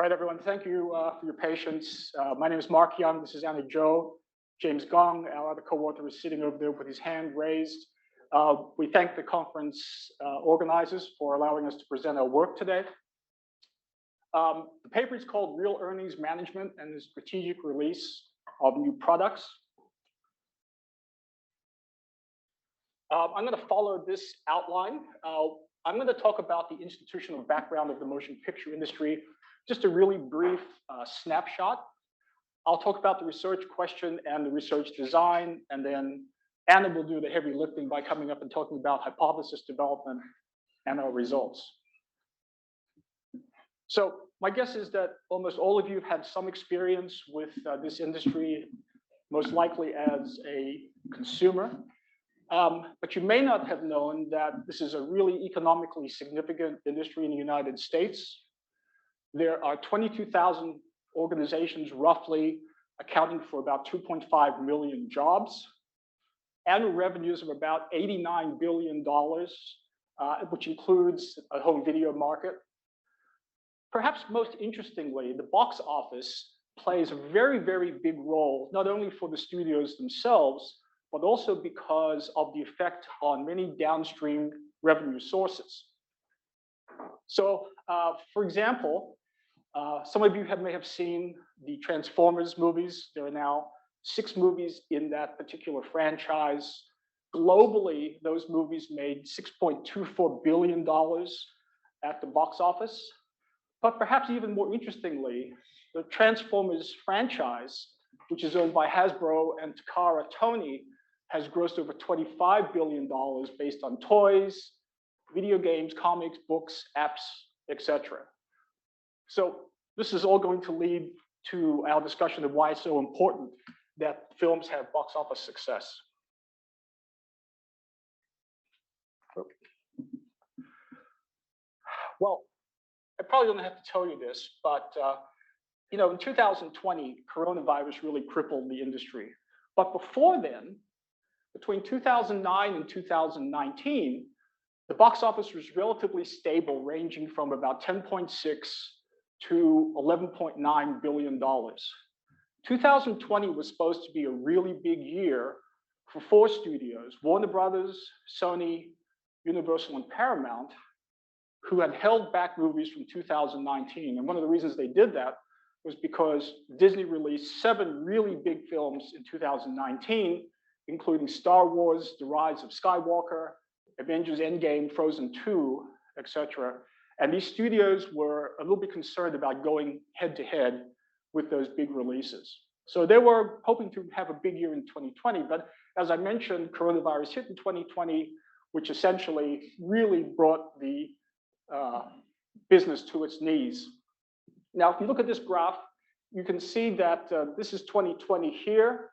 right, everyone, thank you for your patience. My name is Mark Young. This is Anna Jo. James Gong, our other co-author, is sitting over there with his hand raised. We thank the conference organizers for allowing us to present our work today. The paper is called Real Earnings Management and the Strategic Release of New Products. I'm going to follow this outline. I'm going to talk about the institutional background of the motion picture industry, just a really brief snapshot. I'll talk about the research question and the research design, and then Anna will do the heavy lifting by coming up and talking about hypothesis development and our results. So my guess is that almost all of you have had some experience with this industry, most likely as a consumer. But you may not have known that this is a really economically significant industry in the United States. There are 22,000 organizations roughly accounting for about 2.5 million jobs, annual revenues of about $89 billion, which includes a home video market. Perhaps most interestingly, the box office plays a very, very big role, not only for the studios themselves, but also because of the effect on many downstream revenue sources. So, for example, some of you may have seen the Transformers movies. There are now 6 movies in that particular franchise. Globally, those movies made $6.24 billion at the box office. But perhaps even more interestingly, the Transformers franchise, which is owned by Hasbro and Takara Tomy, has grossed over $25 billion based on toys, video games, comics, books, apps, etc. So this is all going to lead to our discussion of why it's so important that films have box office success. Well, I probably don't have to tell you this, but in 2020, coronavirus really crippled the industry. But before then, between 2009 and 2019, the box office was relatively stable, ranging from about 10.6 to $11.9 billion. 2020 was supposed to be a really big year for 4 studios, Warner Brothers, Sony, Universal, and Paramount, who had held back movies from 2019. And one of the reasons they did that was because Disney released 7 really big films in 2019, including Star Wars, The Rise of Skywalker, Avengers Endgame, Frozen 2, etc. And these studios were a little bit concerned about going head-to-head with those big releases. So they were hoping to have a big year in 2020, but as I mentioned, coronavirus hit in 2020, which essentially really brought the business to its knees. Now, if you look at this graph, you can see that this is 2020 here.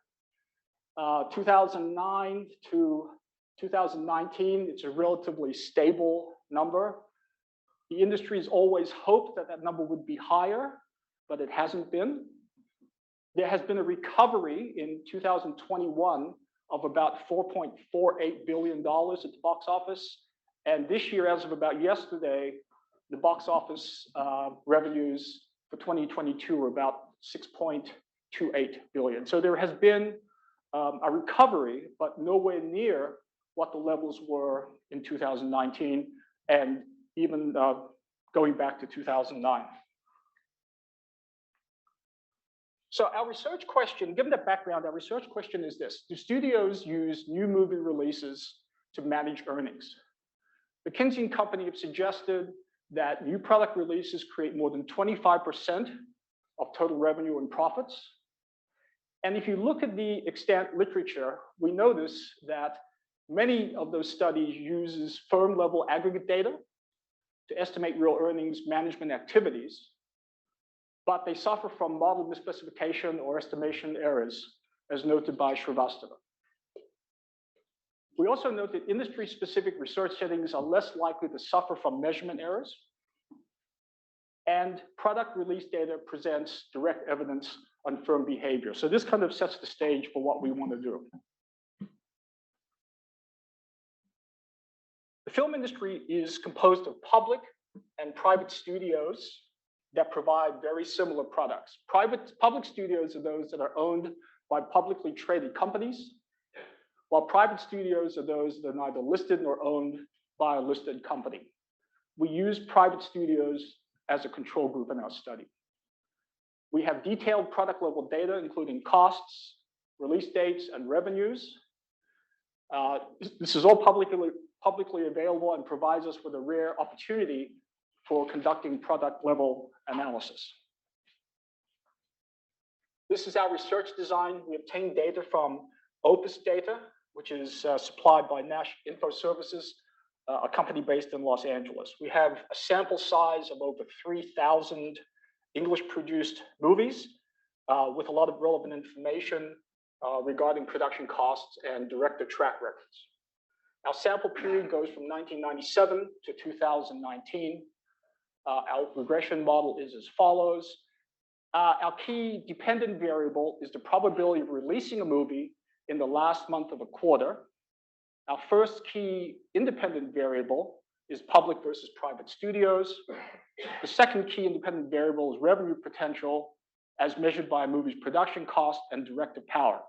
2009 to 2019, it's a relatively stable number. The industry's always hoped that that number would be higher, but it hasn't been. There has been a recovery in 2021 of about $4.48 billion at the box office. And this year, as of about yesterday, the box office revenues for 2022 were about $6.28 billion. So there has been a recovery, but nowhere near what the levels were in 2019, and even going back to 2009. So our research question, given that background, our research question is this: do studios use new movie releases to manage earnings? McKinsey & Company have suggested that new product releases create more than 25% of total revenue and profits. And if you look at the extant literature, we notice that many of those studies uses firm-level aggregate data to estimate real earnings management activities, but they suffer from model misspecification or estimation errors, as noted by Srivastava. We also note that industry-specific research settings are less likely to suffer from measurement errors, and product release data presents direct evidence on firm behavior. So this kind of sets the stage for what we want to do. The film industry is composed of public and private studios that provide very similar products. Public studios are those that are owned by publicly traded companies, while private studios are those that are neither listed nor owned by a listed company. We use private studios as a control group in our study. We have detailed product level data, including costs, release dates, and revenues. This is all publicly available and provides us with a rare opportunity for conducting product level analysis. This is our research design. We obtain data from Opus Data, which is supplied by Nash Info Services, a company based in Los Angeles. We have a sample size of over 3,000 English-produced movies with a lot of relevant information regarding production costs and director track records. Our sample period goes from 1997 to 2019. Our regression model is as follows. Our key dependent variable is the probability of releasing a movie in the last month of a quarter. Our first key independent variable is public versus private studios. The second key independent variable is revenue potential as measured by a movie's production cost and director power,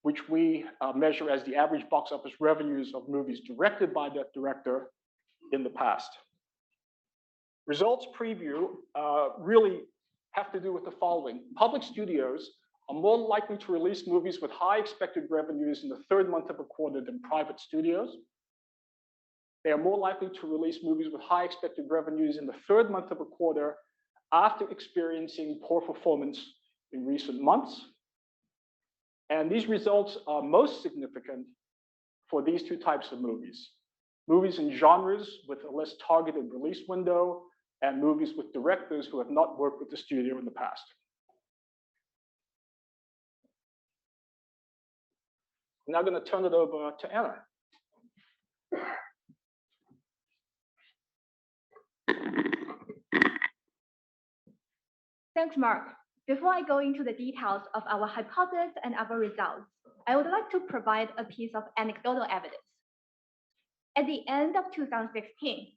which we measure as the average box office revenues of movies directed by that director in the past. Results preview really have to do with the following. Public studios are more likely to release movies with high expected revenues in the third month of a quarter than private studios. They are more likely to release movies with high expected revenues in the third month of a quarter after experiencing poor performance in recent months. And these results are most significant for these two types of movies. Movies in genres with a less targeted release window and movies with directors who have not worked with the studio in the past. I'm now going to turn it over to Anna. Thanks, Mark. Before I go into the details of our hypothesis and our results, I would like to provide a piece of anecdotal evidence. At the end of 2016,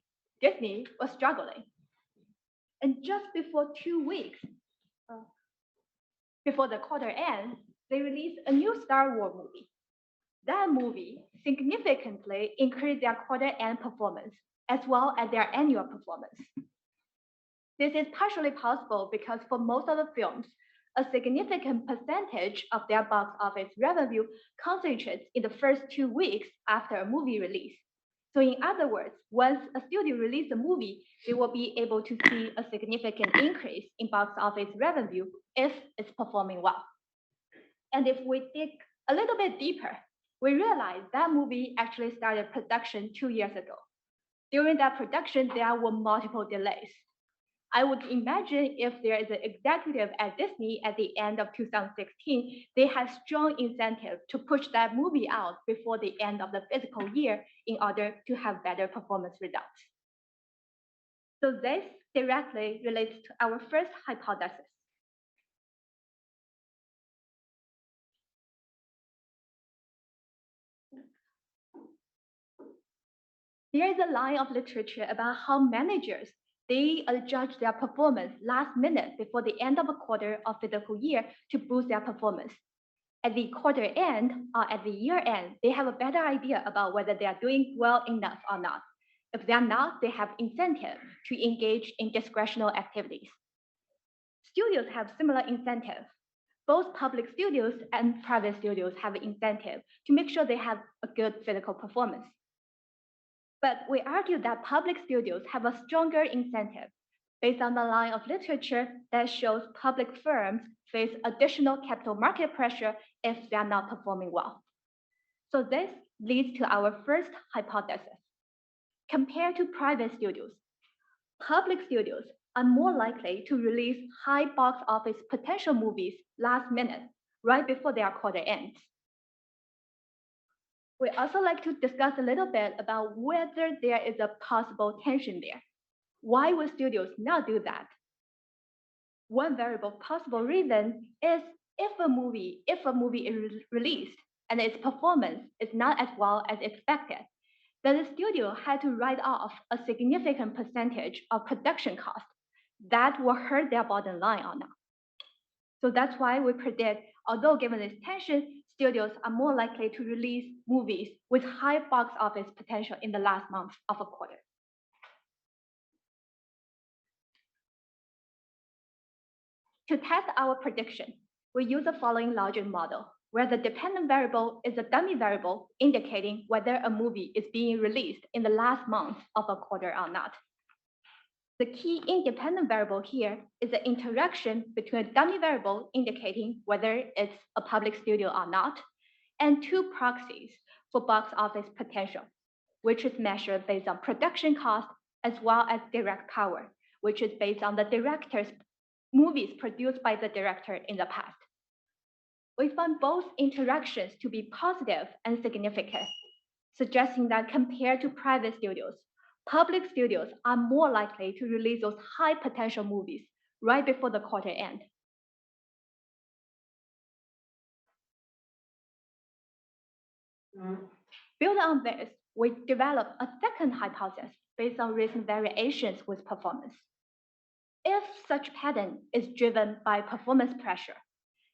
Disney was struggling. And just before 2 weeks, before the quarter end, they released a new Star Wars movie. That movie significantly increased their quarter end performance as well as their annual performance. This is partially possible because for most of the films, a significant percentage of their box office revenue concentrates in the first 2 weeks after a movie release. So in other words, once a studio releases a movie, they will be able to see a significant increase in box office revenue if it's performing well. And if we dig a little bit deeper, we realize that movie actually started production 2 years ago. During that production, there were multiple delays. I would imagine if there is an executive at Disney at the end of 2016, they had strong incentive to push that movie out before the end of the fiscal year in order to have better performance results. So this directly relates to our first hypothesis. There is a line of literature about how managers they judge their performance last minute before the end of a quarter of the fiscal year to boost their performance. At the quarter end or at the year end, they have a better idea about whether they are doing well enough or not. If they are not, they have incentive to engage in discretionary activities. Studios have similar incentive. Both public studios and private studios have an incentive to make sure they have a good physical performance. But we argue that public studios have a stronger incentive based on the line of literature that shows public firms face additional capital market pressure if they are not performing well. So this leads to our first hypothesis. Compared to private studios, public studios are more likely to release high box office potential movies last minute, right before their quarter ends. We also like to discuss a little bit about whether there is a possible tension there. Why would studios not do that? One variable possible reason is if a movie is released and its performance is not as well as expected, then the studio had to write off a significant percentage of production costs that will hurt their bottom line or not. So that's why we predict, although given this tension, studios are more likely to release movies with high box office potential in the last month of a quarter. To test our prediction, we use the following logic model, where the dependent variable is a dummy variable indicating whether a movie is being released in the last month of a quarter or not. The key independent variable here is the interaction between a dummy variable indicating whether it's a public studio or not, and two proxies for box office potential, which is measured based on production cost as well as direct power, which is based on the director's movies produced by the director in the past. We found both interactions to be positive and significant, suggesting that compared to private studios, public studios are more likely to release those high potential movies right before the quarter end. Built on this, we developed a second hypothesis based on recent variations with performance. If such pattern is driven by performance pressure,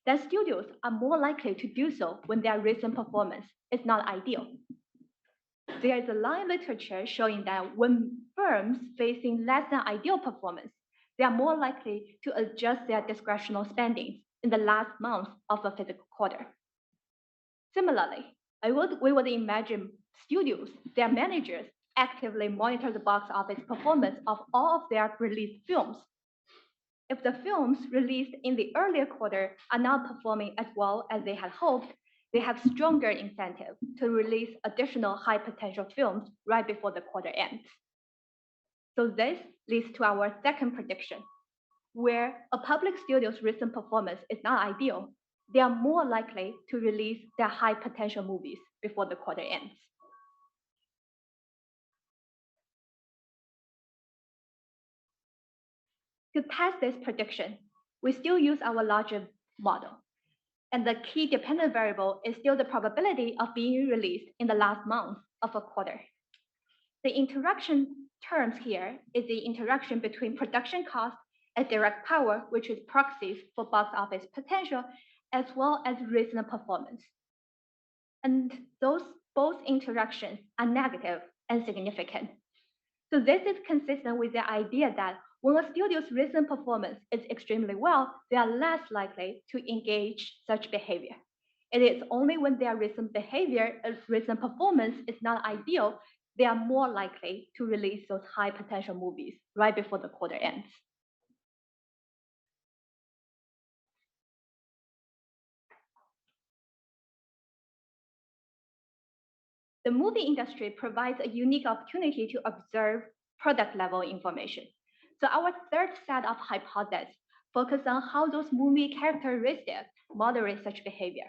then studios are more likely to do so when their recent performance is not ideal. There is a line literature showing that when firms facing less than ideal performance, they are more likely to adjust their discretionary spending in the last month of a physical quarter. Similarly, we would imagine studios, their managers, actively monitor the box office performance of all of their released films. If the films released in the earlier quarter are not performing as well as they had hoped, they have stronger incentive to release additional high potential films right before the quarter ends. So this leads to our second prediction, where a public studio's recent performance is not ideal, they are more likely to release their high potential movies before the quarter ends. To test this prediction, we still use our larger model. And the key dependent variable is still the probability of being released in the last month of a quarter. The interaction terms here is the interaction between production cost and direct power, which is proxies for box office potential, as well as recent performance. And those both interactions are negative and significant. So this is consistent with the idea that when a studio's recent performance is extremely well, they are less likely to engage such behavior. It is only when their recent behavior, recent performance is not ideal, they are more likely to release those high potential movies right before the quarter ends. The movie industry provides a unique opportunity to observe product level information. So our third set of hypotheses focus on how those movie characteristics moderate such behavior.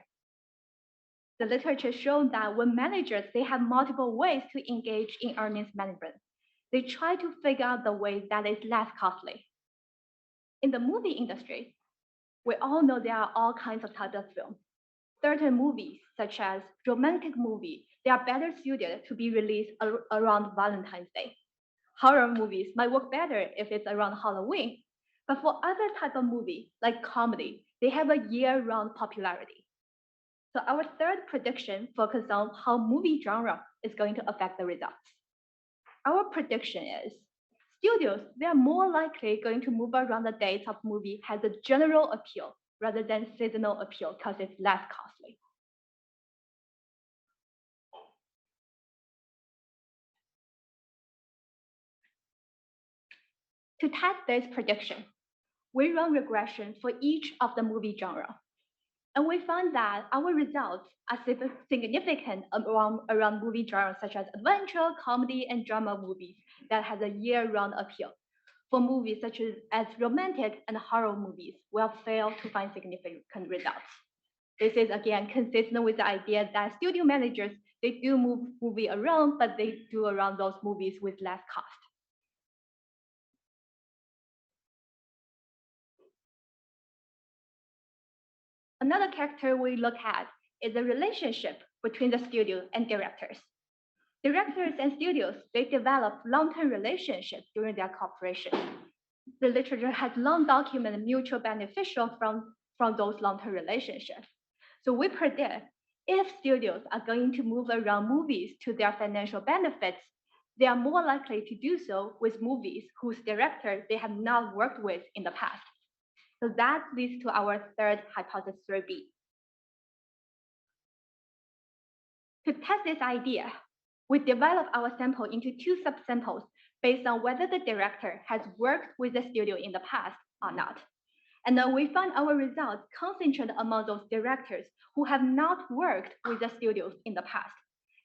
The literature shows that when managers, they have multiple ways to engage in earnings management. They try to figure out the way that is less costly. In the movie industry, we all know there are all kinds of types of films. Certain movies, such as romantic movies, they are better suited to be released around Valentine's Day. Horror movies might work better if it's around Halloween. But for other types of movies, like comedy, they have a year-round popularity. So our third prediction focuses on how movie genre is going to affect the results. Our prediction is studios, they are more likely going to move around the dates of movie has a general appeal rather than seasonal appeal because it's less costly. To test this prediction, we run regression for each of the movie genre. And we found that our results are significant around movie genres such as adventure, comedy, and drama movies that has a year-round appeal. For movies such as romantic and horror movies, we'll fail to find significant results. This is again consistent with the idea that studio managers, they do move movie around, but they do around those movies with less cost. Another character we look at is the relationship between the studio and directors. Directors and studios, they develop long-term relationships during their cooperation. The literature has long documented mutual beneficial from those long-term relationships. So we predict if studios are going to move around movies to their financial benefits, they are more likely to do so with movies whose director they have not worked with in the past. So that leads to our third hypothesis 3B. To test this idea, we developed our sample into 2 subsamples based on whether the director has worked with the studio in the past or not. And then we found our results concentrated among those directors who have not worked with the studios in the past.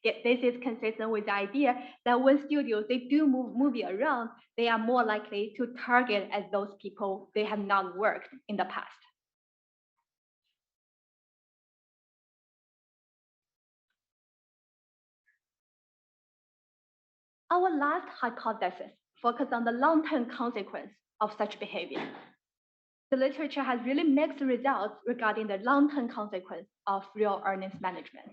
Yet this is consistent with the idea that when studios, they do move movie around, they are more likely to target at those people they have not worked in the past. Our last hypothesis focuses on the long-term consequence of such behavior. The literature has really mixed results regarding the long-term consequence of real earnings management.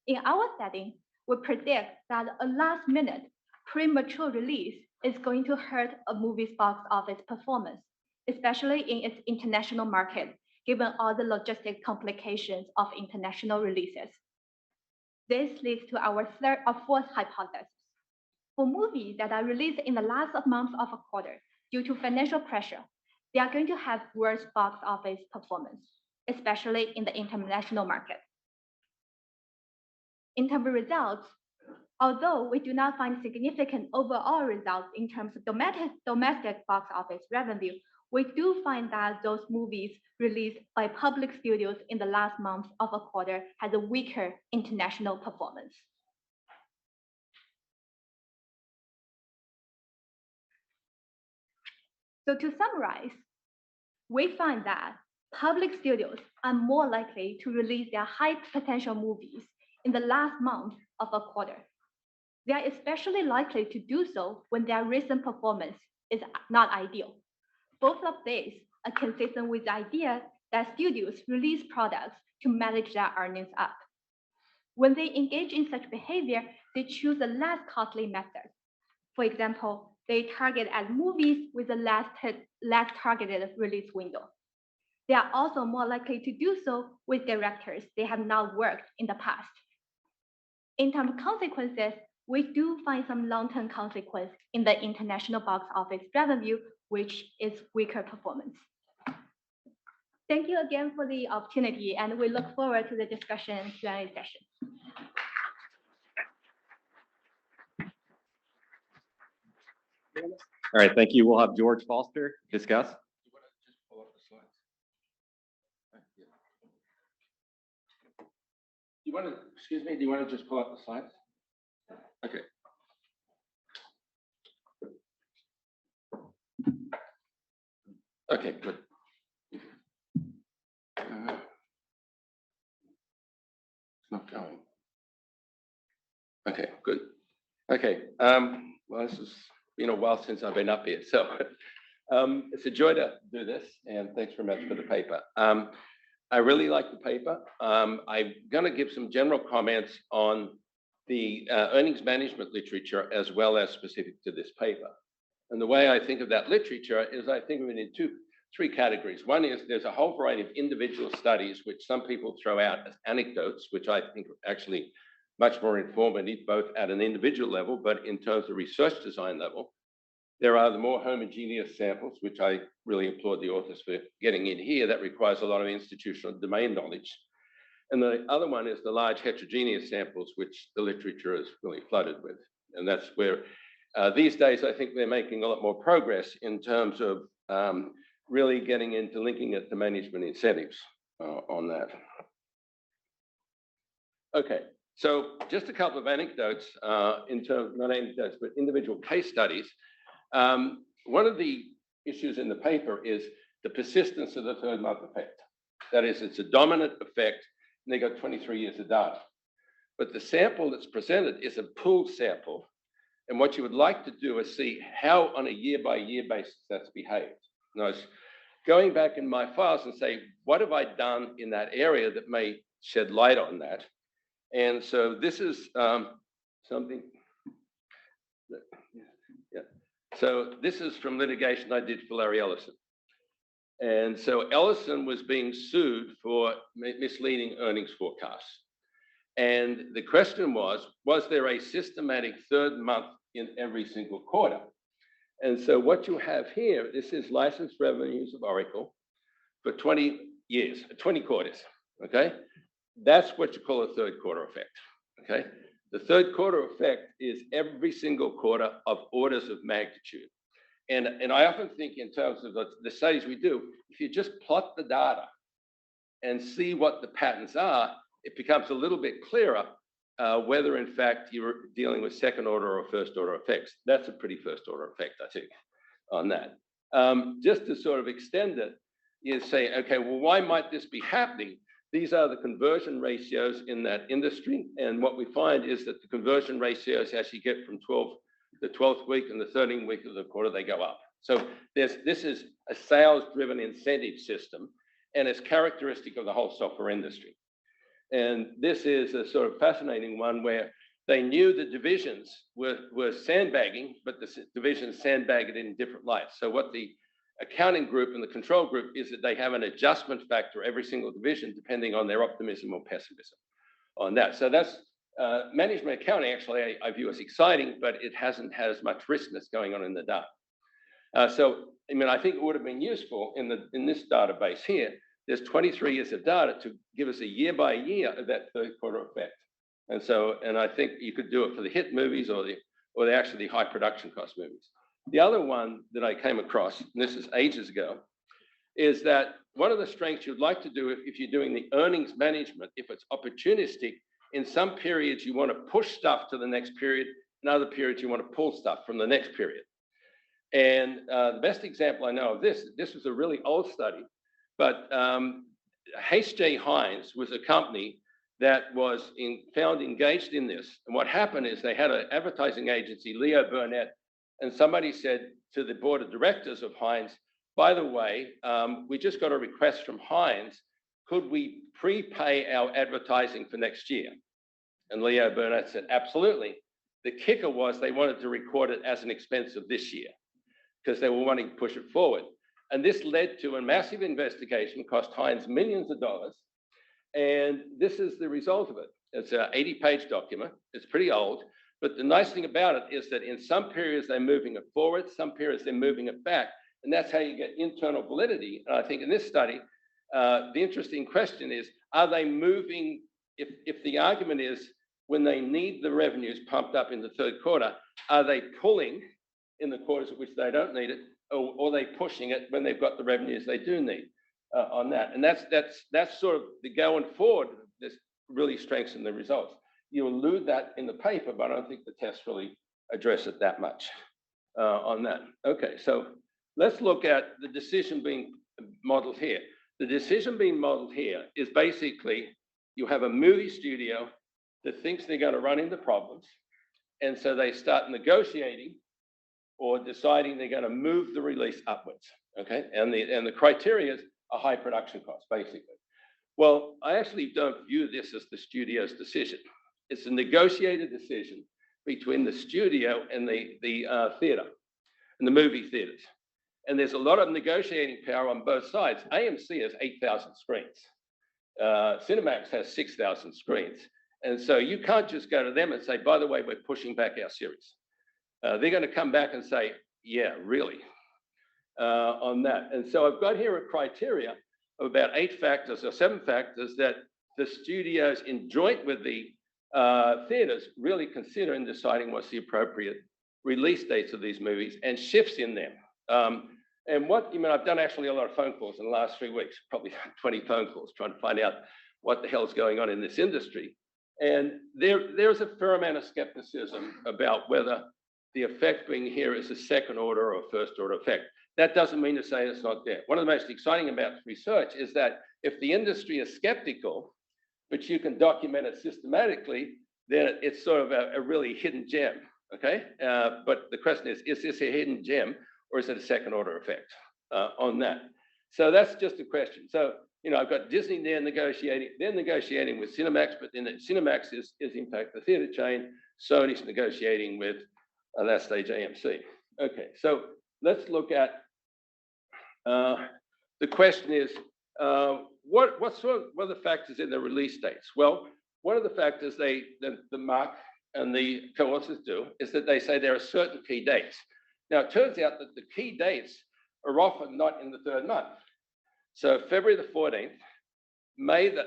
In our setting, we predict that a last-minute premature release is going to hurt a movie's box office performance, especially in its international market, given all the logistic complications of international releases. This leads to our fourth hypothesis. For movies that are released in the last month of a quarter due to financial pressure, they are going to have worse box office performance, especially in the international market. In terms of results, although we do not find significant overall results in terms of domestic box office revenue, we do find that those movies released by public studios in the last month of a quarter has a weaker international performance. So to summarize, we find that public studios are more likely to release their high potential movies in the last month of a quarter. They are especially likely to do so when their recent performance is not ideal. Both of these are consistent with the idea that studios release products to manage their earnings up. When they engage in such behavior, they choose a less costly method. For example, they target at movies with a less targeted release window. They are also more likely to do so with directors they have not worked in the past. In terms of consequences, we do find some long-term consequence in the international box office revenue, which is weaker performance. Thank you again for the opportunity, and we look forward to the discussion and Q&A session. All right, thank you. We'll have George Foster discuss. Do you want to just pull up the slides? You want to, excuse me, do you want to just pull up the slides? Okay. Okay, good. It's not going. Okay, good. Okay. Well, this has been a while since I've been up here, so it's a joy to do this, and thanks very much for the paper. I really like the paper. I'm going to give some general comments on the earnings management literature as well as specific to this paper. And the way I think of that literature is I think of it in three categories. One is there's a whole variety of individual studies which some people throw out as anecdotes, which I think are actually much more informative, both at an individual level, but in terms of research design level. There are the more homogeneous samples, which I really applaud the authors for getting in here. That requires a lot of institutional domain knowledge. And the other one is the large heterogeneous samples, which the literature is really flooded with. And that's where these days, I think they're making a lot more progress in terms of really getting into linking it to management incentives on that. Okay, so just a couple of anecdotes in terms, not anecdotes, but individual case studies. One of the issues in the paper is the persistence of the third month effect. That is, it's a dominant effect, and they got 23 years of data. But the sample that's presented is a pooled sample. And what you would like to do is see how on a year-by-year basis that's behaved. And I was going back in my files and say, what have I done in that area that may shed light on that? And so this is something that, yeah. So this is from litigation I did for Larry Ellison. And so Ellison was being sued for misleading earnings forecasts. And the question was there a systematic third month in every single quarter? And so what you have here, this is licensed revenues of Oracle for 20 years, 20 quarters, okay? That's what you call a third quarter effect, okay? The third quarter effect is every single quarter of orders of magnitude. And I often think in terms of the studies we do, if you just plot the data and see what the patterns are, it becomes a little bit clearer whether in fact you're dealing with second order or first order effects. That's a pretty first order effect, I think, on that. Just to sort of extend it, you say, okay, well, why might this be happening? These are the conversion ratios in that industry. And what we find is that the conversion ratios, as you get from the 12th week and the 13th week of the quarter, they go up. So this is a sales-driven incentive system, and it's characteristic of the whole software industry. And this is a sort of fascinating one where they knew the divisions were sandbagging, but the divisions sandbag it in different lights. So what the accounting group and the control group is that they have an adjustment factor every single division depending on their optimism or pessimism on that. So that's management accounting, actually, I view as exciting, but it hasn't had as much richness going on in the data. So, I mean, I think it would have been useful in this database here. There's 23 years of data to give us a year by year of that third quarter effect. And I think you could do it for the hit movies or the actually high production cost movies. The other one that I came across, and this is ages ago, is that one of the strengths you'd like to do if you're doing the earnings management, if it's opportunistic, in some periods you want to push stuff to the next period, in other periods you want to pull stuff from the next period. And the best example I know of this was a really old study, but H.J. Heinz was a company that was found engaged in this. And what happened is they had an advertising agency, Leo Burnett, and somebody said to the board of directors of Heinz, by the way, we just got a request from Heinz, could we prepay our advertising for next year? And Leo Burnett said, absolutely. The kicker was they wanted to record it as an expense of this year because they were wanting to push it forward. And this led to a massive investigation, cost Heinz millions of dollars. And this is the result of it. It's an 80-page document. It's pretty old. But the nice thing about it is that in some periods, they're moving it forward. Some periods, they're moving it back. And that's how you get internal validity. And I think in this study, the interesting question is, are they moving, if the argument is when they need the revenues pumped up in the third quarter, are they pulling in the quarters at which they don't need it, or are they pushing it when they've got the revenues they do need on that? And that's sort of the going forward, this really strengthens the results. You allude that in the paper, but I don't think the tests really address it that much on that. Okay, so let's look at the decision being modeled here. The decision being modeled here is basically you have a movie studio that thinks they're going to run into problems. And so they start negotiating or deciding they're going to move the release upwards. Okay, and the criteria is a high production cost, basically. Well, I actually don't view this as the studio's decision. It's a negotiated decision between the studio and the theater and the movie theaters. And there's a lot of negotiating power on both sides. AMC has 8,000 screens. Cinemax has 6,000 screens. And so you can't just go to them and say, by the way, we're pushing back our series. They're going to come back and say, yeah, really, on that. And so I've got here a criteria of about 8 factors or 7 factors that the studios in joint with the theaters really consider in deciding what's the appropriate release dates of these movies and shifts in them. And I've done actually a lot of phone calls in the last 3 weeks, probably 20 phone calls trying to find out what the hell's going on in this industry. And there's a fair amount of skepticism about whether the effect being here is a second order or first order effect. That doesn't mean to say it's not there. One of the most exciting about research is that if the industry is skeptical, but you can document it systematically, then it's sort of a really hidden gem, okay? But the question is this a hidden gem or is it a second order effect on that? So that's just a question. So, I've got Disney there negotiating. They're negotiating with Cinemax, but then Cinemax is in fact the theater chain. Sony's negotiating with, at that stage, AMC. Okay, so let's look at the question is what are the factors in the release dates? Well, one of the factors the Mark and the co-authors do is that they say there are certain key dates. Now, it turns out that the key dates are often not in the third month. So February the 14th,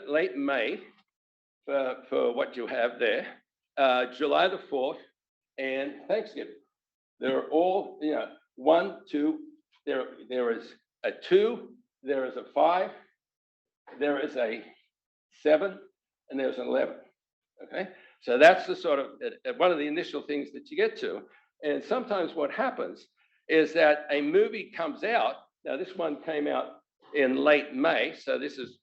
late May for what you have there, July the 4th, and Thanksgiving. They're all, 1, 2, there is a 2, there is a 5, there is a 7, and there's an 11, okay? So that's the sort of, one of the initial things that you get to. And sometimes what happens is that a movie comes out. Now, this one came out in late May, so this is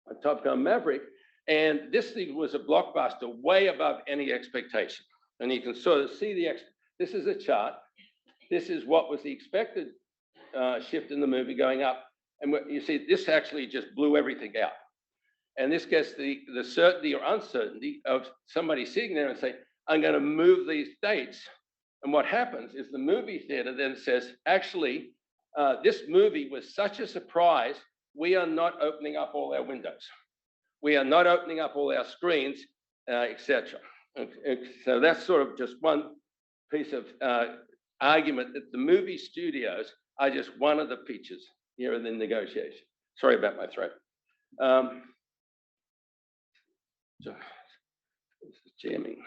a Top Gun Maverick, and this thing was a blockbuster way above any expectation. And you can sort of see this is a chart. This is what was the expected shift in the movie going up. And what you see, this actually just blew everything out. And this gets the certainty or uncertainty of somebody sitting there and say, I'm going to move these dates. And what happens is the movie theater then says, actually, this movie was such a surprise, we are not opening up all our windows. We are not opening up all our screens, etc. So that's sort of just one piece of argument that the movie studios are just one of the pitches here in the negotiation. Sorry about my throat. So this is jamming.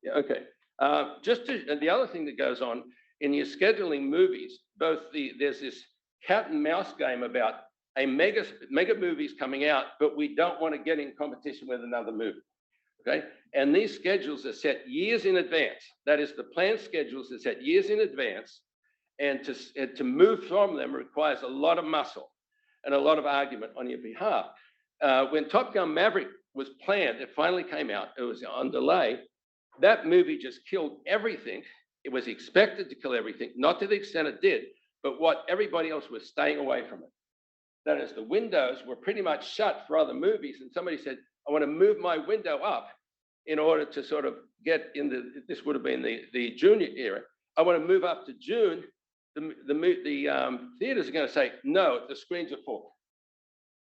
Yeah, okay. The other thing that goes on in your scheduling movies, there's this cat and mouse game about a mega movies coming out, but we don't want to get in competition with another movie. Okay, and these schedules are set years in advance. That is, the planned schedules are set years in advance, and to move from them requires a lot of muscle and a lot of argument on your behalf. When Top Gun Maverick was planned, it finally came out. It was on delay. That movie just killed everything. It was expected to kill everything, not to the extent it did, but what everybody else was staying away from it. That is, the windows were pretty much shut for other movies, and somebody said, I want to move my window up in order to sort of get in this would have been the junior era. I want to move up to June. The theaters are going to say, no, the screens are full.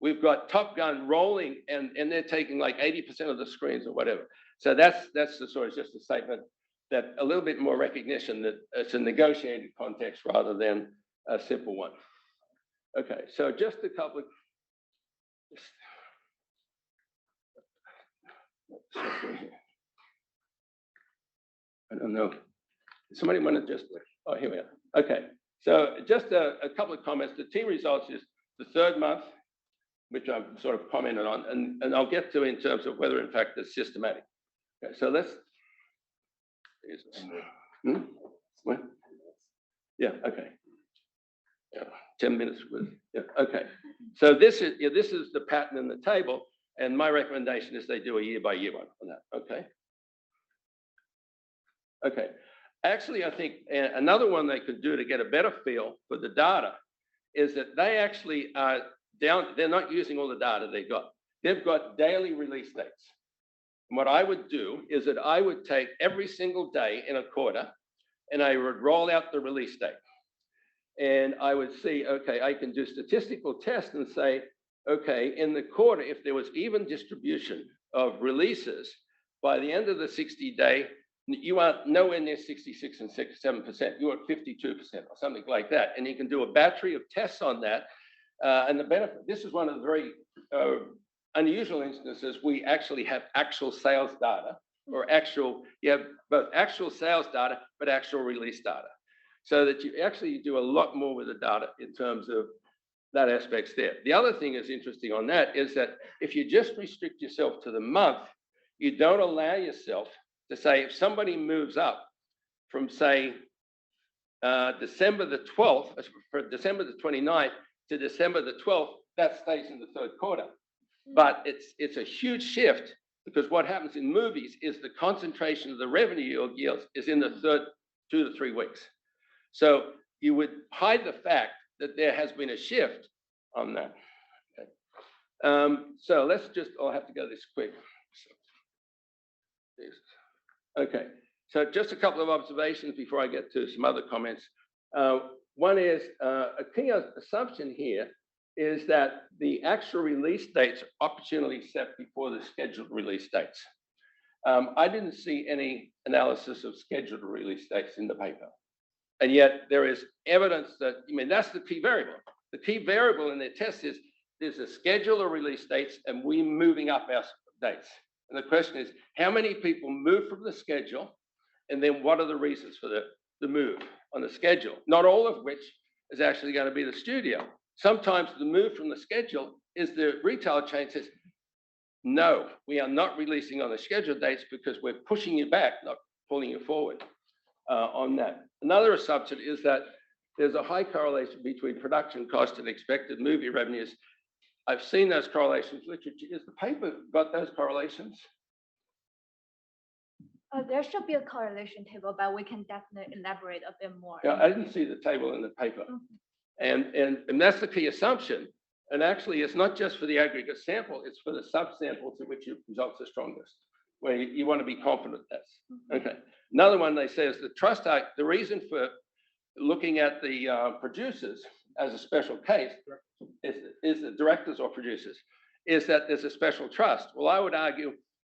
We've got Top Gun rolling, and they're taking like 80% of the screens or whatever. So that's the sort of just a statement that a little bit more recognition that it's a negotiated context rather than a simple one. Okay, so just a couple of. I don't know. Somebody want to just, oh, here we are. Okay, so just a couple of comments. The T results is the third month, which I've sort of commented on, and I'll get to in terms of whether in fact it's systematic. Okay, so let's, what? Yeah, okay. Yeah, 10 minutes with, yeah, okay. So this is the pattern in the table, and my recommendation is they do a year-by-year one on that, okay? Okay, actually, I think another one they could do to get a better feel for the data is that they actually are they're not using all the data they got. They've got daily release dates. And what I would do is that I would take every single day in a quarter and I would roll out the release date. And I would see, okay, I can do statistical tests and say, okay, in the quarter, if there was even distribution of releases, by the end of the 60-day, you are nowhere near 66 and 7%. You are at 52% or something like that. And you can do a battery of tests on that. And the benefit, this is one of the very unusual instances, we actually have actual sales data, or you have both actual sales data, but actual release data. So that you actually do a lot more with the data in terms of that aspects there. The other thing is interesting on that is that if you just restrict yourself to the month, you don't allow yourself to say, if somebody moves up from, say, December the 12th, for December the 29th to December the 12th, that stays in the third quarter. But it's a huge shift, because what happens in movies is the concentration of the revenue yields is in the third 2 to 3 weeks. So you would hide the fact that there has been a shift on that. Okay. So let's just, I'll have to go this quick. Okay, so just a couple of observations before I get to some other comments. One is a key assumption here is that the actual release dates are opportunely set before the scheduled release dates. I didn't see any analysis of scheduled release dates in the paper. And yet there is evidence that, I mean, that's the key variable. The key variable in their test is there's a schedule of release dates and we're moving up our dates. And the question is, how many people move from the schedule? And then what are the reasons for the move on the schedule? Not all of which is actually going to be the studio. Sometimes the move from the schedule is the retail chain says, no, we are not releasing on the scheduled dates because we're pushing you back, not pulling you forward on that. Another assumption is that there's a high correlation between production cost and expected movie revenues. I've seen those correlations literature. Is the paper got those correlations? There should be a correlation table, but we can definitely elaborate a bit more. Yeah, I didn't see the table in the paper. And that's the key assumption. And actually, it's not just for the aggregate sample, it's for the subsamples in which your results are strongest, where you want to be confident that's. Okay. Another one they say is the trust act. The reason for looking at the producers as a special case is the directors or producers, is that there's a special trust. Well, I would argue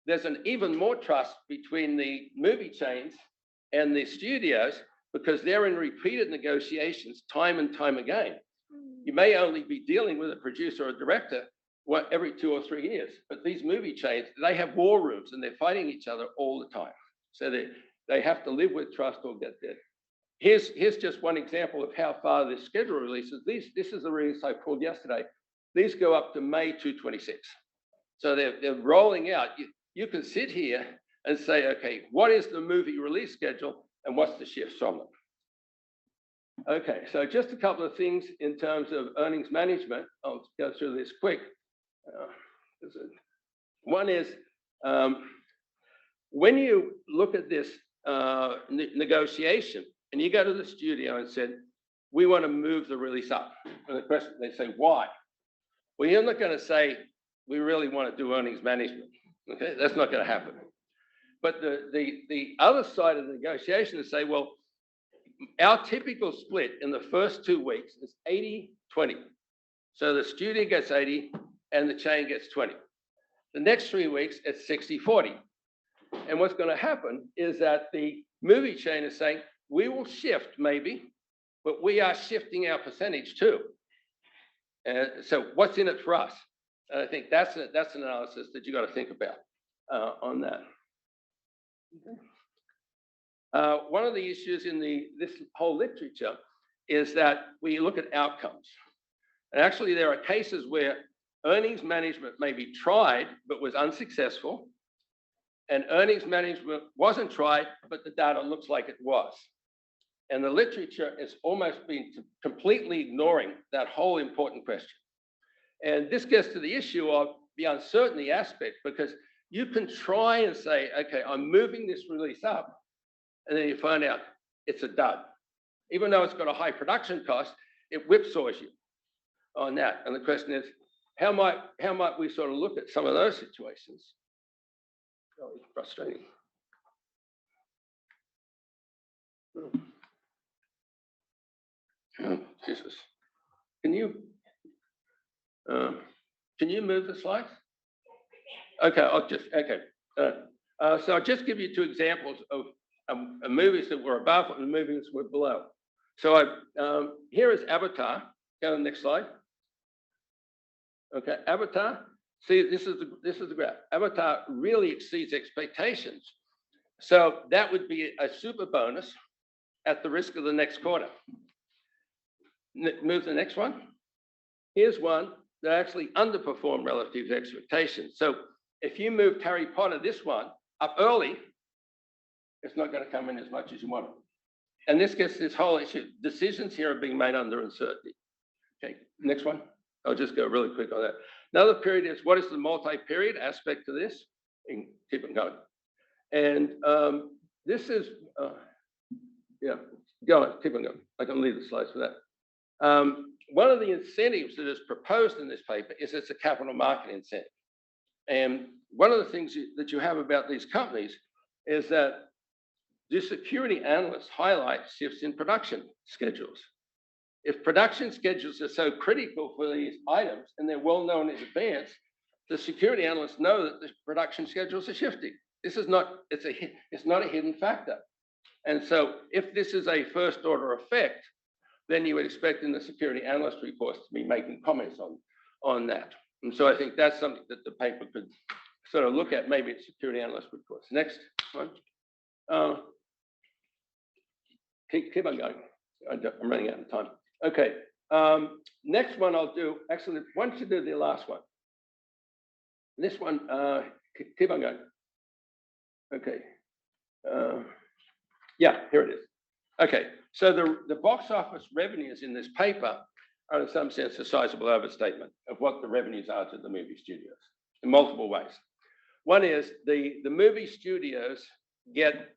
there's an even more trust between the movie chains and the studios because they're in repeated negotiations time and time again. You may only be dealing with a producer or a director every 2 or 3 years, but these movie chains, they have war rooms and they're fighting each other all the time. So they have to live with trust or get dead. Here's just one example of how far this schedule releases. This is the release I pulled yesterday. These go up to May 2026. So they're rolling out. You can sit here and say, okay, what is the movie release schedule and what's the shifts from them? Okay, so just a couple of things in terms of earnings management. I'll go through this quick. One is when you look at this negotiation and you go to the studio and said, we want to move the release up. And the question, they say, why? Well, you're not going to say, we really want to do earnings management. Okay, that's not going to happen. But the other side of the negotiation is say, well, our typical split in the first 2 weeks is 80-20. So the studio gets 80 and the chain gets 20. The next 3 weeks, it's 60-40. And what's going to happen is that the movie chain is saying, we will shift maybe, but we are shifting our percentage too. And so what's in it for us? And I think that's an analysis that you got to think about on that. One of the issues in this whole literature is that we look at outcomes. And actually, there are cases where earnings management may be tried, but was unsuccessful. And earnings management wasn't tried, but the data looks like it was. And the literature has almost been completely ignoring that whole important question. And this gets to the issue of the uncertainty aspect, because you can try and say, okay, I'm moving this release up. And then you find out it's a dud. Even though it's got a high production cost, it whipsaws you on that. And the question is, how might we sort of look at some of those situations? Oh, it's frustrating. Oh, Jesus. Can you move the slides? Okay, so I'll just give you 2 examples of movies that were above and movies that were below. So here is Avatar. Go to the next slide. Okay, Avatar. See, this is the graph. Avatar really exceeds expectations. So that would be a super bonus at the risk of the next quarter. Move to the next one. Here's one that actually underperformed relative to expectations. So if you moved Harry Potter, this one, up early, it's not going to come in as much as you want it. And this gets this whole issue. Decisions here are being made under uncertainty. Okay, next one. I'll just go really quick on that. Another period is, what is the multi-period aspect to this? And keep it going. And this is, yeah, go on, keep on going. I can leave the slides for that. One of the incentives that is proposed in this paper is it's a capital market incentive. And one of the things that you have about these companies is that the security analysts highlight shifts in production schedules. If production schedules are so critical for these items and they're well known in advance, the security analysts know that the production schedules are shifting. This is not, it's not a hidden factor. And so if this is a first order effect, then you would expect in the security analyst reports to be making comments on that. And so I think that's something that the paper could sort of look at, maybe it's security analyst reports. Next one. Keep on going. I'm running out of time. Okay. Next one I'll do, actually, why don't you do the last one? This one, keep on going. Okay. Yeah, here it is. Okay, so the box office revenues in this paper are in some sense a sizable overstatement of what the revenues are to the movie studios in multiple ways. One is the movie studios get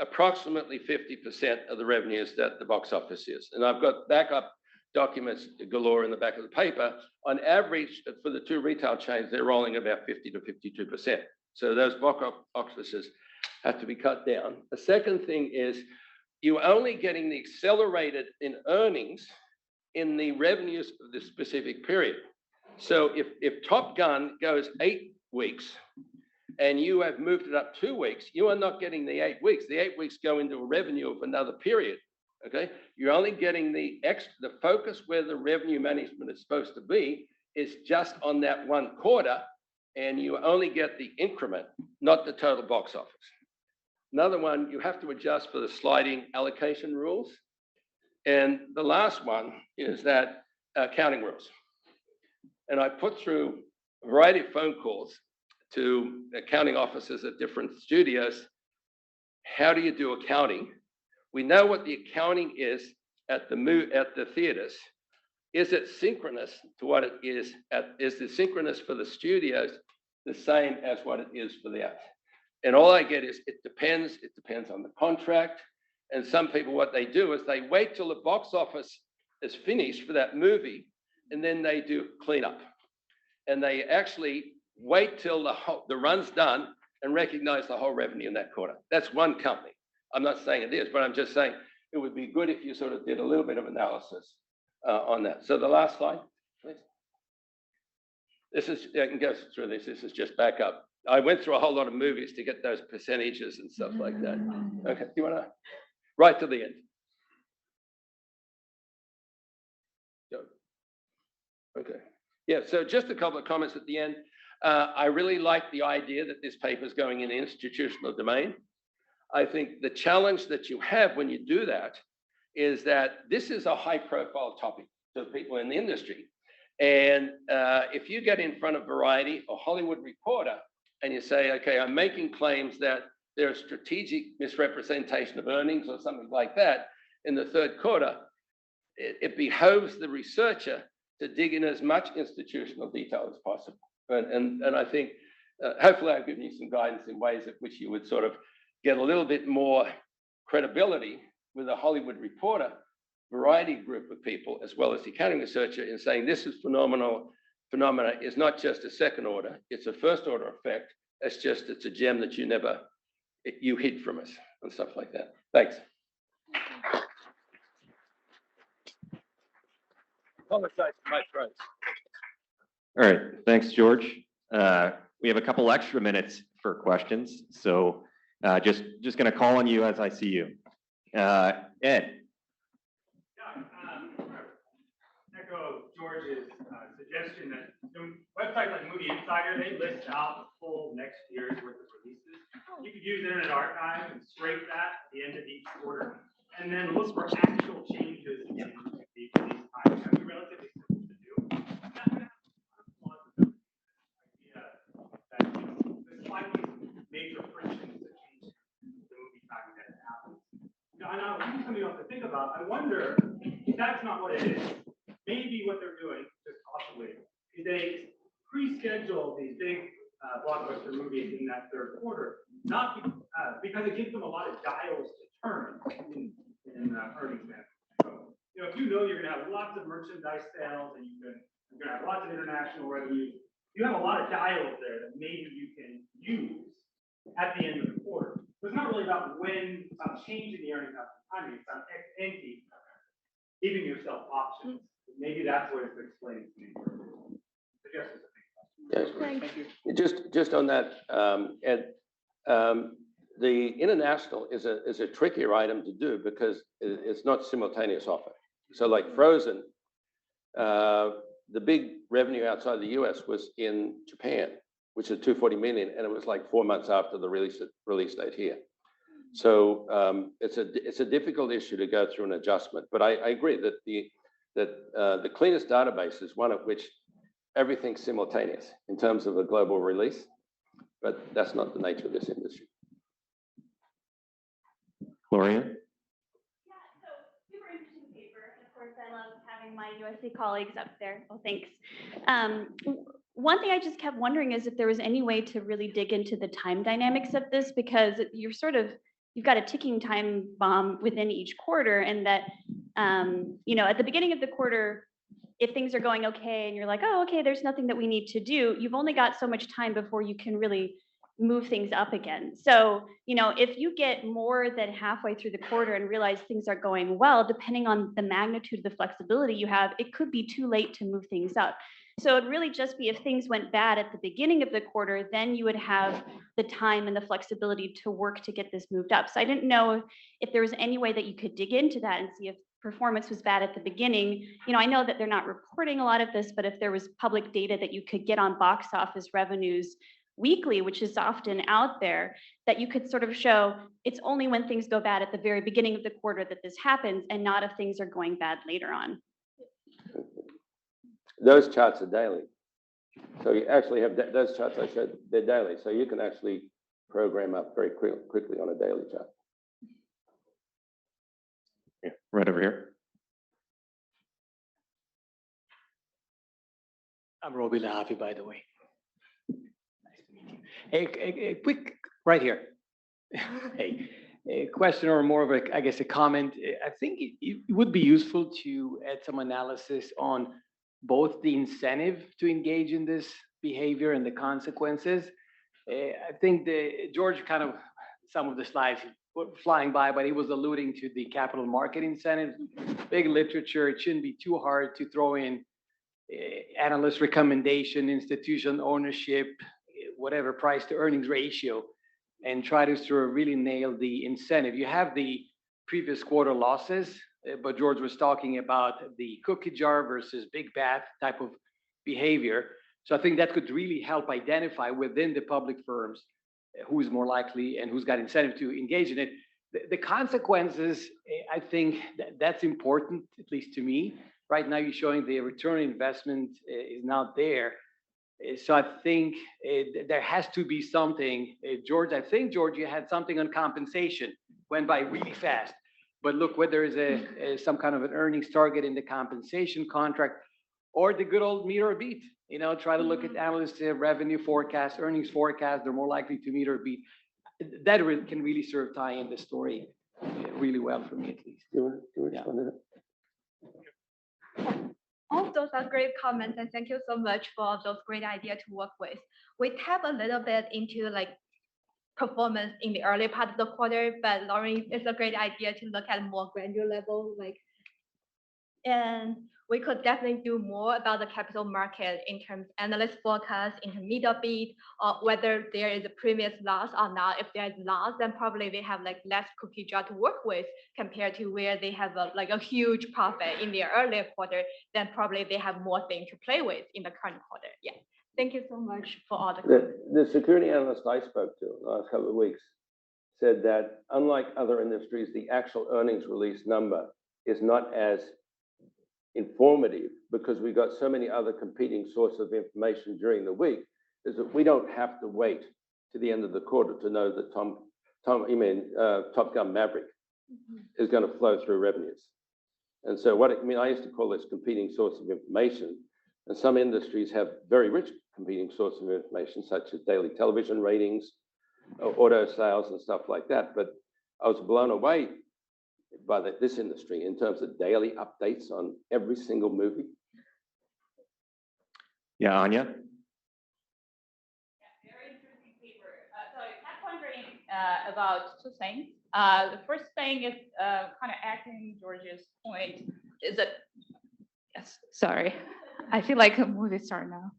approximately 50% of the revenues that the box office is. And I've got backup documents galore in the back of the paper. On average, for the two retail chains, they're rolling about 50 to 52%. So those box offices have to be cut down. The second thing is you're only getting the accelerated in earnings in the revenues of this specific period. So if Top Gun goes 8 weeks and you have moved it up 2 weeks, you are not getting the 8 weeks. The 8 weeks go into a revenue of another period. Okay, you're only getting the focus where the revenue management is supposed to be is just on that one quarter, and you only get the increment, not the total box office. Another one, you have to adjust for the sliding allocation rules. And the last one is that accounting rules. And I put through a variety of phone calls to accounting officers at different studios. How do you do accounting? We know what the accounting is at the theaters. Is it synchronous to what it is is the synchronous for the studios the same as what it is for the others? And all I get is it depends on the contract. And some people, what they do is they wait till the box office is finished for that movie, and then they do cleanup. And they actually wait till the run's done and recognize the whole revenue in that quarter. That's one company. I'm not saying it is, but I'm just saying it would be good if you sort of did a little bit of analysis on that. So the last slide, please. This is, I can go through this. This is just backup. I went through a whole lot of movies to get those percentages and stuff like that. Okay, do you want to? Right to the end. Go. Okay. Yeah, so just a couple of comments at the end. I really like the idea that this paper is going in the institutional domain. I think the challenge that you have when you do that is that this is a high profile topic to people in the industry. And if you get in front of Variety or Hollywood Reporter and you say, okay, I'm making claims that there's strategic misrepresentation of earnings or something like that in the third quarter, it behoves the researcher to dig in as much institutional detail as possible. And I think hopefully I've given you some guidance in ways in which you would sort of get a little bit more credibility with a Hollywood Reporter Variety group of people, as well as the accounting researcher, in saying this is phenomena is not just a second order, it's a first order effect. It's a gem that you hid from us and stuff like that. Thanks. Apologize for my throat. All right, thanks, George. We have a couple extra minutes for questions, so just going to call on you as I see you. Ed. Echo George's suggestion that websites like Movie Insider, they list out the full next year's worth of releases. You could use Internet Archive and scrape that at the end of each quarter, and then look for actual changes in the release time. That'd be relatively simple to do. That there's slightly major frictions that change the movie time that happens. Now, I'll give you something else to think about. I wonder if that's not what it is. Maybe what they're doing, just possibly, is they pre-schedule these big blockbuster movies in that third quarter, not because it gives them a lot of dials to turn in earnings management. So, if you know you're going to have lots of merchandise sales and you're going to have lots of international revenue, you have a lot of dials there that maybe you can use at the end of the quarter. So it's not really about when some change in the earnings timing, it's about ex ante giving yourself options. Maybe that's what it's explaining to me. So just as a big question. Yes. Thank you. Just on that, Ed, the international is a trickier item to do because it's not simultaneous offer. So like Frozen, the big revenue outside the US was in Japan, which is 240 million, and it was like 4 months after the release date here. So it's a difficult issue to go through an adjustment. But I agree that the cleanest database is one at which everything's simultaneous in terms of a global release, but that's not the nature of this industry. Gloria? Yeah, so super interesting paper. And of course, I love having my USC colleagues up there. Oh, thanks. One thing I just kept wondering is if there was any way to really dig into the time dynamics of this, because you've got a ticking time bomb within each quarter, and that, at the beginning of the quarter, if things are going okay and you're like, oh, okay, there's nothing that we need to do, you've only got so much time before you can really move things up again. So, if you get more than halfway through the quarter and realize things are going well, depending on the magnitude of the flexibility you have, it could be too late to move things up. So it'd really just be if things went bad at the beginning of the quarter, then you would have the time and the flexibility to work to get this moved up. So I didn't know if there was any way that you could dig into that and see if performance was bad at the beginning. I know that they're not reporting a lot of this, but if there was public data that you could get on box office revenues weekly, which is often out there, that you could sort of show it's only when things go bad at the very beginning of the quarter that this happens, and not if things are going bad later on. Those charts are daily. So you actually have those charts I showed, they're daily. So you can actually program up very quickly on a daily chart. Yeah, right over here. I'm Roby Lahafi, by the way. Nice to meet you. A quick, right here. Hey, a question or more of a, I guess, a comment. I think it would be useful to add some analysis on both the incentive to engage in this behavior and the consequences. I think George kind of, some of the slides were flying by, but he was alluding to the capital market incentives. Big literature, it shouldn't be too hard to throw in analyst recommendation, institution ownership, whatever price to earnings ratio, and try to sort of really nail the incentive. You have the previous quarter losses, but George was talking about the cookie jar versus big bath type of behavior. So I think that could really help identify within the public firms who's more likely and who's got incentive to engage in it. The consequences, I think that's important, at least to me. Right now, you're showing the return on investment is not there. So I think there has to be something. George, you had something on compensation, went by really fast. But look, whether there's some kind of an earnings target in the compensation contract, or the good old meet or beat. Try to look at analysts' revenue forecast, earnings forecast. They're more likely to meet or beat. That can really sort of tie in the story really well for me, at least. Do you respond to that? All of those are great comments, and thank you so much for those great ideas to work with. We tap a little bit into performance in the early part of the quarter, but Lauren, it's a great idea to look at more granular level, and we could definitely do more about the capital market in terms of analyst forecast, intermediate beat, or whether there is a previous loss or not. If there's loss, then probably they have less cookie jar to work with compared to where they have a huge profit in the earlier quarter. Then probably they have more things to play with in the current quarter. Yeah. Thank you so much for all the security analyst I spoke to the last couple of weeks said that unlike other industries, the actual earnings release number is not as informative because we got so many other competing sources of information during the week, is that we don't have to wait to the end of the quarter to know that Top Gun Maverick is going to flow through revenues. And so I used to call this competing source of information, and some industries have very rich competing sources of information, such as daily television ratings, auto sales and stuff like that. But I was blown away by this industry in terms of daily updates on every single movie. Yeah, Anya? Yeah, very interesting paper. So I kept wondering, about two things. The first thing is kind of echoing George's point is that, yes, sorry, I feel like a movie star now.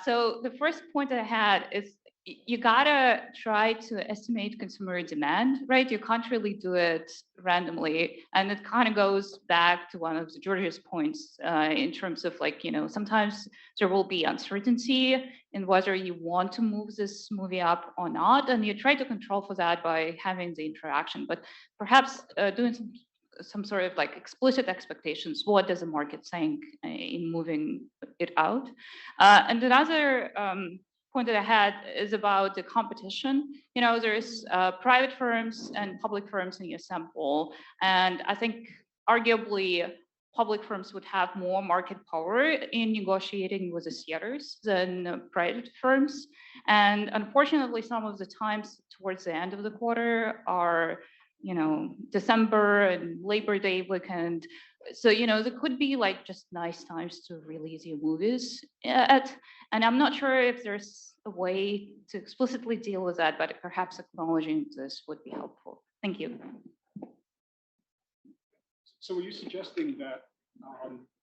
So the first point that I had is you gotta try to estimate consumer demand, right? You can't really do it randomly. And it kind of goes back to one of the George's points in terms of like, sometimes there will be uncertainty in whether you want to move this movie up or not. And you try to control for that by having the interaction, but perhaps doing some sort of like explicit expectations. What does the market think in moving it out? And another point that I had is about the competition. There's private firms and public firms in your sample, and I think arguably public firms would have more market power in negotiating with the theaters than private firms. And unfortunately, some of the times towards the end of the quarter are December and Labor Day weekend. So, there could be like just nice times to release your movies and I'm not sure if there's a way to explicitly deal with that, but perhaps acknowledging this would be helpful. Thank you. So were you suggesting that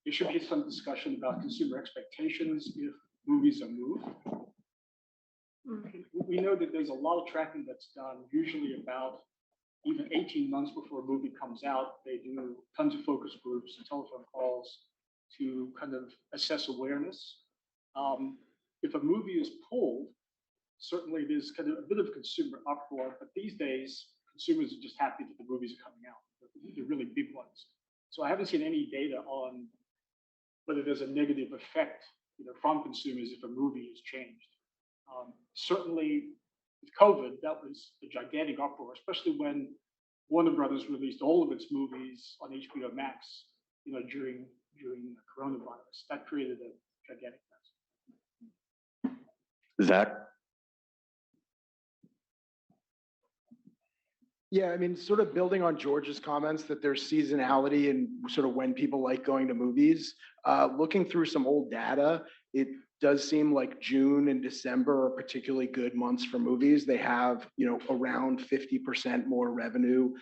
there should be some discussion about consumer expectations if movies are moved? We know that there's a lot of tracking that's done, usually about even 18 months before a movie comes out. They do tons of focus groups and telephone calls to kind of assess awareness. If a movie is pulled, certainly there's kind of a bit of consumer uproar, but these days, consumers are just happy that the movies are coming out. They're really big ones. So I haven't seen any data on whether there's a negative effect from consumers if a movie is changed. Certainly, with COVID, that was a gigantic uproar, especially when Warner Brothers released all of its movies on HBO Max, during the coronavirus. That created a gigantic mess. Zach? Yeah, I mean, sort of building on George's comments that there's seasonality and sort of when people like going to movies. Looking through some old data, it does seem like June and December are particularly good months for movies. They have, around 50% more revenue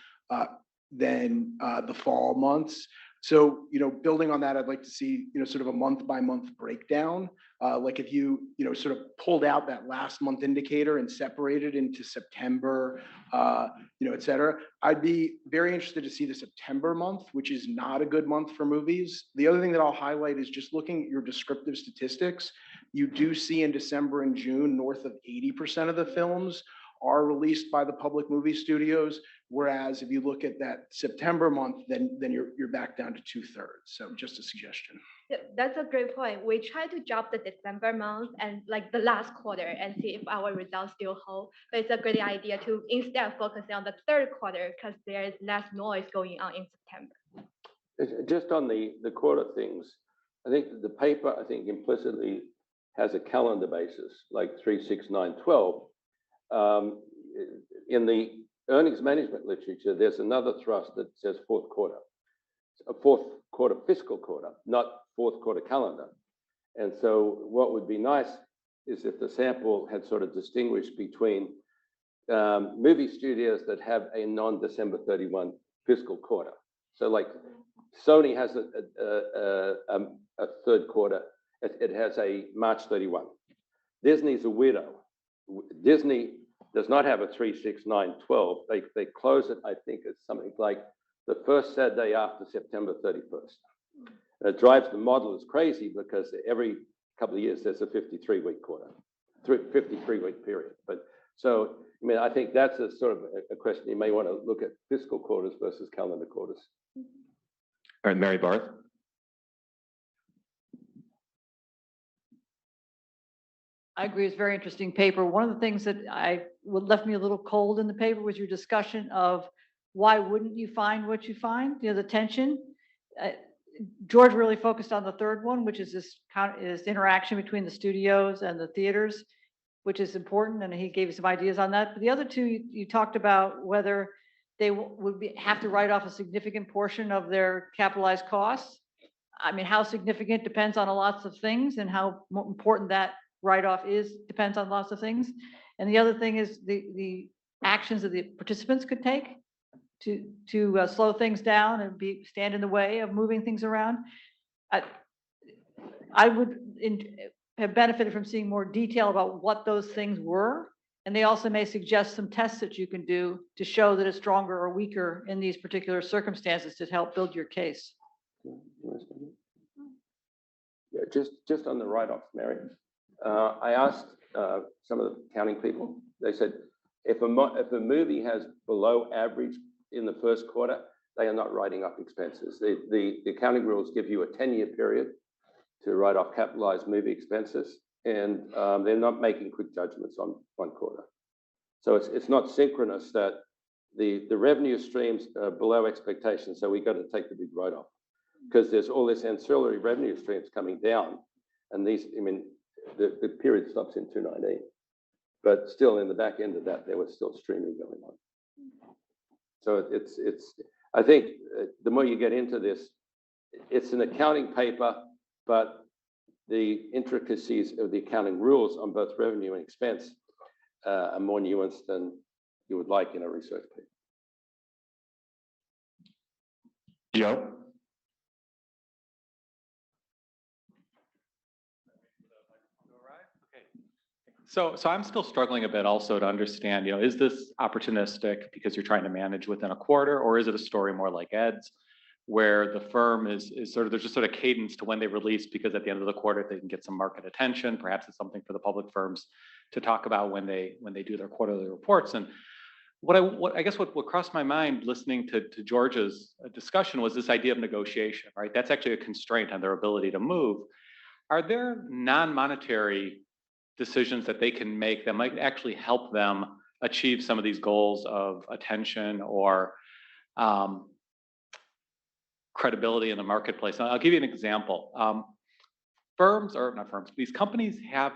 than the fall months. So, building on that, I'd like to see, sort of a month by month breakdown. Like if you, sort of pulled out that last month indicator and separated into September, et cetera. I'd be very interested to see the September month, which is not a good month for movies. The other thing that I'll highlight is just looking at your descriptive statistics. You do see in December and June, north of 80% of the films are released by the public movie studios. Whereas if you look at that September month, then you're back down to 2/3. So just a suggestion. That's a great point. We try to drop the December month and like the last quarter and see if our results still hold. But it's a great idea to instead focus on the third quarter because there is less noise going on in September. Just on the quarter things, I think the paper, implicitly has a calendar basis, like 3, 6, 9, 12. In the earnings management literature, there's another thrust that says fourth quarter, a fourth quarter fiscal quarter, not fourth quarter calendar. And so what would be nice is if the sample had sort of distinguished between movie studios that have a non-December 31 fiscal quarter. So like Sony has a third quarter, it has a March 31. Disney's a weirdo. Disney does not have a 3, 6, 9, 12. They close it, I think it's something like the first Saturday after September 31st. And it drives the modelers crazy because every couple of years there's a 53-week quarter, 53-week period. But so, I think that's a sort of a question. You may want to look at fiscal quarters versus calendar quarters. All right, Mary Barth. I agree. It's a very interesting paper. One of the things that left me a little cold in the paper was your discussion of why wouldn't you find what you find? The tension. George really focused on the third one, which is this interaction between the studios and the theaters, which is important, and he gave you some ideas on that. But the other two, you talked about whether they would have to write off a significant portion of their capitalized costs. I mean, how significant depends on lots of things, and how important that write-off depends on lots of things. And the other thing is the actions that the participants could take to slow things down and stand in the way of moving things around. I would have benefited from seeing more detail about what those things were. And they also may suggest some tests that you can do to show that it's stronger or weaker in these particular circumstances to help build your case. Yeah, just on the write-offs, Mary. I asked some of the accounting people. They said if a movie has below average in the first quarter, they are not writing up expenses. The accounting rules give you a 10-year period to write off capitalized movie expenses, and they're not making quick judgments on one quarter. So it's not synchronous that the revenue streams are below expectations, so we got to take the big write-off because there's all this ancillary revenue streams coming down, and these, I mean, the period stops in 2019, but still in the back end of that, there was still streaming going on. So I think the more you get into this, it's an accounting paper, but the intricacies of the accounting rules on both revenue and expense are more nuanced than you would like in a research paper. Joe? So I'm still struggling a bit also to understand, is this opportunistic because you're trying to manage within a quarter, or is it a story more like Ed's, where the firm is sort of, there's just sort of cadence to when they release, because at the end of the quarter, they can get some market attention. Perhaps it's something for the public firms to talk about when they do their quarterly reports. And what I guess what crossed my mind listening to George's discussion was this idea of negotiation, right? That's actually a constraint on their ability to move. Are there non-monetary decisions that they can make that might actually help them achieve some of these goals of attention or credibility in the marketplace? And I'll give you an example. Firms, or not firms, these companies have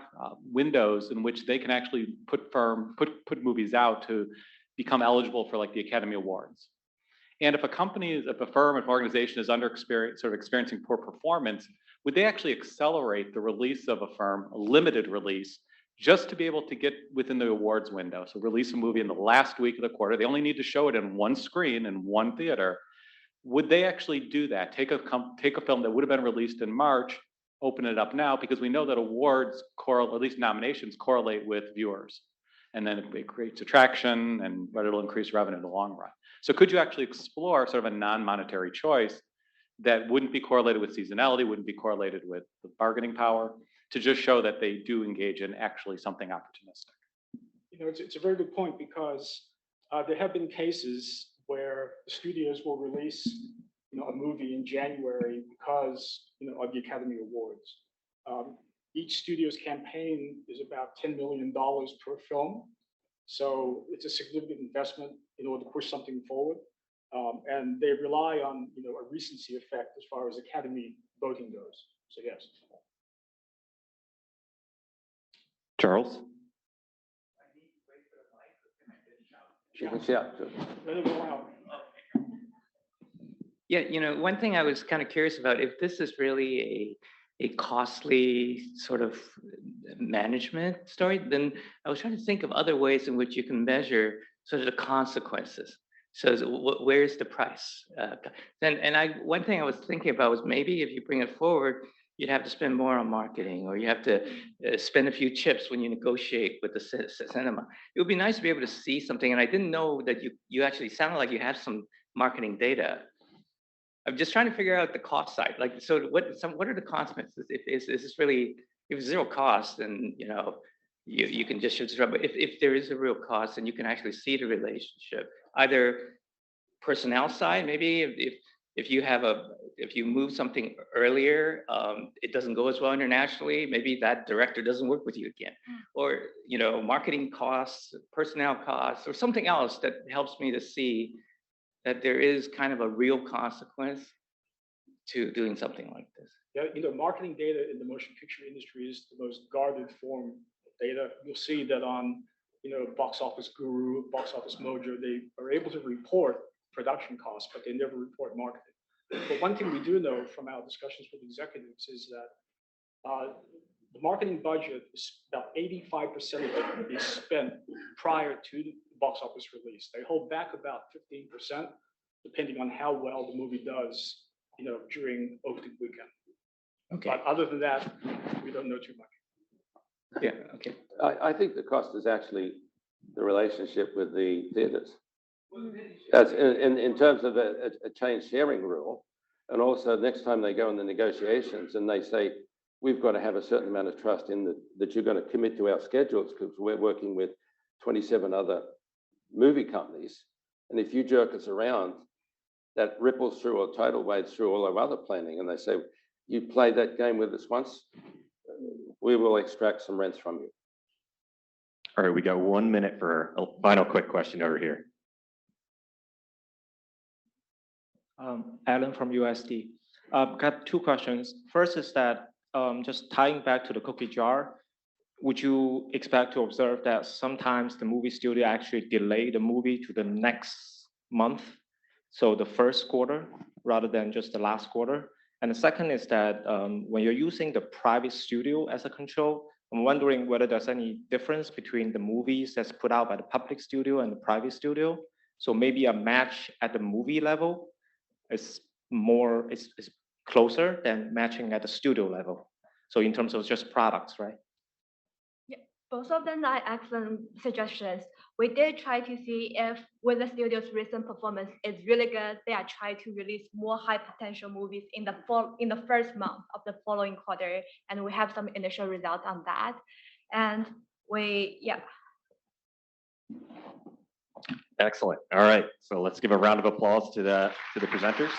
windows in which they can actually put movies out to become eligible for like the Academy Awards. And if a firm, if an organization is experiencing poor performance, would they actually accelerate the release of a limited release, just to be able to get within the awards window? So release a movie in the last week of the quarter. They only need to show it in one screen in one theater. Would they actually do that? Take a film that would have been released in March, open it up now, because we know that awards, at least nominations, correlate with viewers. And then it creates attraction, and it'll increase revenue in the long run. So could you actually explore sort of a non-monetary choice that wouldn't be correlated with seasonality, wouldn't be correlated with the bargaining power, to just show that they do engage in actually something opportunistic? It's a very good point, because there have been cases where the studios will release a movie in January because of the Academy Awards. Each studio's campaign is about $10 million per film. So it's a significant investment in order to push something forward. And they rely on a recency effect as far as Academy voting goes. So yes. Charles? You can shout. Let it go out. Yeah, one thing I was kind of curious about, if this is really a costly sort of management story, then I was trying to think of other ways in which you can measure sort of the consequences. So where's the price? One thing I was thinking about was maybe if you bring it forward, you'd have to spend more on marketing, or you have to spend a few chips when you negotiate with the cinema. It would be nice to be able to see something, and I didn't know that you actually sounded like you had some marketing data. I'm just trying to figure out the cost side. Like, so what are the consequences? Is this really, if it's zero cost, then you can just shoot it. But if there is a real cost, and you can actually see the relationship, either personnel side, maybe if you move something earlier, it doesn't go as well internationally, maybe that director doesn't work with you again, or marketing costs, personnel costs, or something else that helps me to see that there is kind of a real consequence to doing something like this. Yeah, marketing data in the motion picture industry is the most guarded form of data. You'll see that on Box Office Guru, Box Office Mojo, they are able to report production costs, but they never report marketing. But one thing we do know from our discussions with executives is that the marketing budget is about 85% of it is spent prior to the box office release. They hold back about 15%, depending on how well the movie does, during opening weekend. Okay. But other than that, we don't know too much. Yeah, okay. I think the cost is actually the relationship with the theaters. That's in terms of a change sharing rule. And also next time they go in the negotiations and they say, we've got to have a certain amount of trust in that you're going to commit to our schedules because we're working with 27 other movie companies. And if you jerk us around, that ripples through or tidal waves through all our other planning. And they say, you play that game with us once, we will extract some rents from you. All right, we got 1 minute for a final quick question over here. Alan from USD. Got two questions. First is that just tying back to the cookie jar, would you expect to observe that sometimes the movie studio actually delay the movie to the next month, so the first quarter rather than just the last quarter? And the second is that when you're using the private studio as a control, I'm wondering whether there's any difference between the movies that's put out by the public studio and the private studio. So maybe a match at the movie level is closer than matching at the studio level. So in terms of just products, right? Yeah, both of them are excellent suggestions. We did try to see if with the studio's recent performance is really good, they are trying to release more high potential movies in the first month of the following quarter, and we have some initial results on that. And Excellent. All right, so let's give a round of applause to the presenters.